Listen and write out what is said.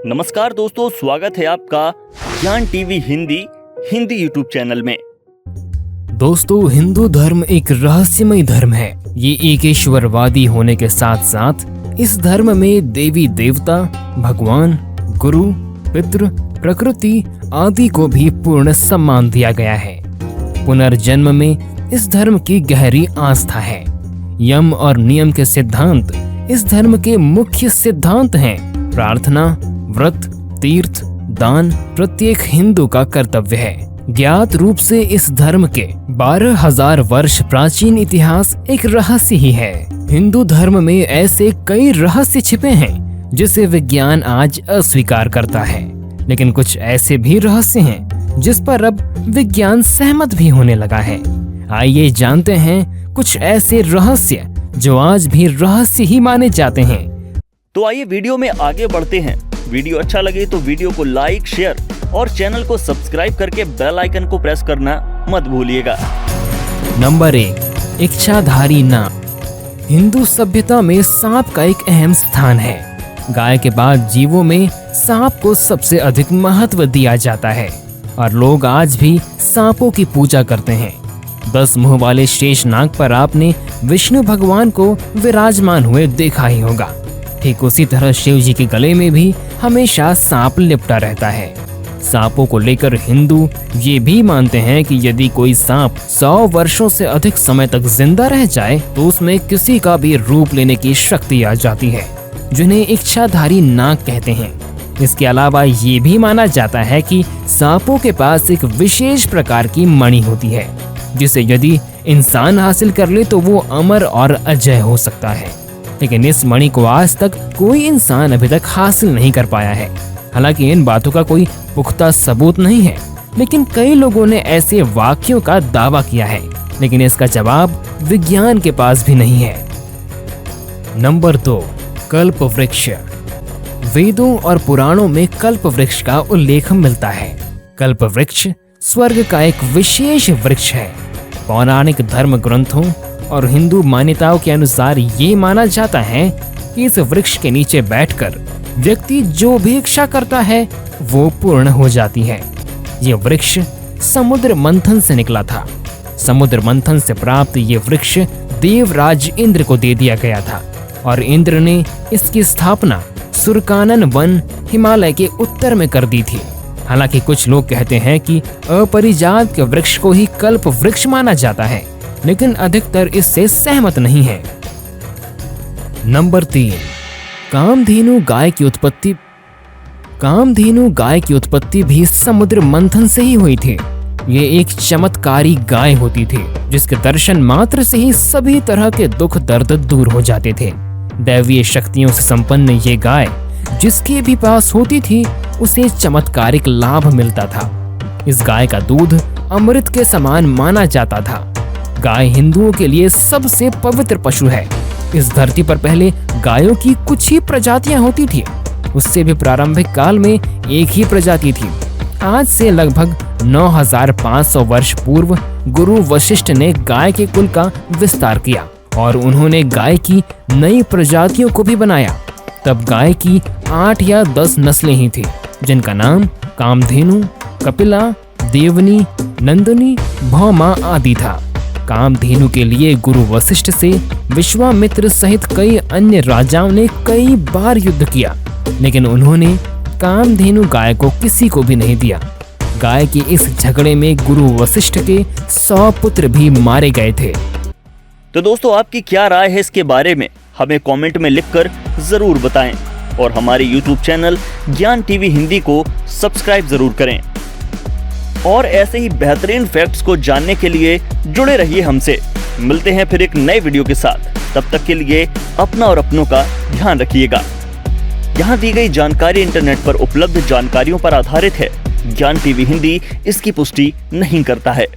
नमस्कार दोस्तों, स्वागत है आपका ज्ञान टीवी हिंदी यूट्यूब चैनल में। दोस्तों, हिंदू धर्म एक रहस्यमय धर्म है। ये एक ईश्वरवादी होने के साथ साथ इस धर्म में देवी देवता, भगवान, गुरु, पितृ, प्रकृति आदि को भी पूर्ण सम्मान दिया गया है। पुनर्जन्म में इस धर्म की गहरी आस्था है। यम और नियम के सिद्धांत इस धर्म के मुख्य सिद्धांत हैं। प्रार्थना, व्रत, तीर्थ, दान प्रत्येक हिंदू का कर्तव्य है। ज्ञात रूप से इस धर्म के 12,000 वर्ष प्राचीन इतिहास एक रहस्य ही है। हिंदू धर्म में ऐसे कई रहस्य छिपे हैं जिसे विज्ञान आज अस्वीकार करता है, लेकिन कुछ ऐसे भी रहस्य हैं जिस पर अब विज्ञान सहमत भी होने लगा है। आइए जानते हैं कुछ ऐसे रहस्य जो आज भी रहस्य ही माने जाते हैं। तो आइए वीडियो में आगे बढ़ते हैं। वीडियो अच्छा लगे तो वीडियो को लाइक, शेयर और चैनल को सब्सक्राइब करके बेल आइकन को प्रेस करना मत भूलिएगा। नंबर 1, इच्छाधारी नाग। हिंदू सभ्यता में सांप का एक अहम स्थान है। गाय के बाद जीवों में सांप को सबसे अधिक महत्व दिया जाता है और लोग आज भी सांपों की पूजा करते हैं। 10 मुंह वाले शेष नाग पर आपने विष्णु भगवान को विराजमान हुए देखा ही होगा। ठीक उसी तरह शिव जी के गले में भी हमेशा सांप लिपटा रहता है। सांपों को लेकर हिंदू ये भी मानते हैं कि यदि कोई सांप 100 वर्षों से अधिक समय तक जिंदा रह जाए तो उसमें किसी का भी रूप लेने की शक्ति आ जाती है, जिन्हें इच्छाधारी नाग कहते हैं। इसके अलावा ये भी माना जाता है कि सांपों के पास एक विशेष प्रकार की मणि होती है, जिसे यदि इंसान हासिल कर ले तो वो अमर और अजय हो सकता है। लेकिन इस मणि को आज तक कोई इंसान अभी तक हासिल नहीं कर पाया है। हालांकि इन बातों का कोई पुख्ता सबूत नहीं है, लेकिन कई लोगों ने ऐसे वाक्यों का दावा किया है, लेकिन इसका जवाब विज्ञान के पास भी नहीं है। नंबर 2, कल्प वृक्ष। वेदों और पुराणों में कल्प वृक्ष का उल्लेख मिलता है। कल्प वृक्ष स्वर्ग का एक विशेष वृक्ष है। पौराणिक धर्म ग्रंथों और हिंदू मान्यताओं के अनुसार ये माना जाता है कि इस वृक्ष के नीचे बैठकर व्यक्ति जो भी इच्छा करता है वो पूर्ण हो जाती है। ये वृक्ष समुद्र मंथन से निकला था। समुद्र मंथन से प्राप्त ये वृक्ष देवराज इंद्र को दे दिया गया था और इंद्र ने इसकी स्थापना सुरकानन वन हिमालय के उत्तर में कर दी थी। हालांकि कुछ लोग कहते हैं कि अपरिजात के वृक्ष को ही कल्प वृक्ष माना जाता है, लेकिन अधिकतर इससे सहमत नहीं है। नंबर 3, कामधेनु गाय की उत्पत्ति। कामधेनु गाय की उत्पत्ति भी समुद्र मंथन से ही हुई थी। ये एक चमत्कारी गाय होती थी जिसके दर्शन मात्र से ही सभी तरह के दुख दर्द दूर हो जाते थे। दैवीय शक्तियों से संपन्न ये गाय जिसके भी पास होती थी उसे चमत्कारिक लाभ मिलता था। इस गाय का दूध अमृत के समान माना जाता था। गाय हिंदुओं के लिए सबसे पवित्र पशु है। इस धरती पर पहले गायों की कुछ ही प्रजातियां होती थी। उससे भी प्रारंभिक काल में एक ही प्रजाति थी। आज से लगभग 9500 वर्ष पूर्व गुरु वशिष्ठ ने गाय के कुल का विस्तार किया और उन्होंने गाय की नई प्रजातियों को भी बनाया। तब गाय की 8 या 10 नस्लें ही थी, जिनका नाम कामधेनु, कपिला, देवनी, नंदिनी, भौमा आदि था। कामधेनु के लिए गुरु वशिष्ठ से विश्वामित्र सहित कई अन्य राजाओं ने कई बार युद्ध किया, लेकिन उन्होंने कामधेनु गाय को किसी को भी नहीं दिया। गाय के इस झगड़े में गुरु वशिष्ठ के 100 पुत्र भी मारे गए थे। तो दोस्तों, आपकी क्या राय है इसके बारे में हमें कमेंट में लिखकर जरूर बताएं और हमारे YouTube चैनल ज्ञान टीवी हिंदी को सब्सक्राइब जरूर करें और ऐसे ही बेहतरीन फैक्ट्स को जानने के लिए जुड़े रहिए हमसे। मिलते हैं फिर एक नए वीडियो के साथ। तब तक के लिए अपना और अपनों का ध्यान रखिएगा। यहाँ दी गई जानकारी इंटरनेट पर उपलब्ध जानकारियों पर आधारित है। ज्ञान टीवी हिंदी इसकी पुष्टि नहीं करता है।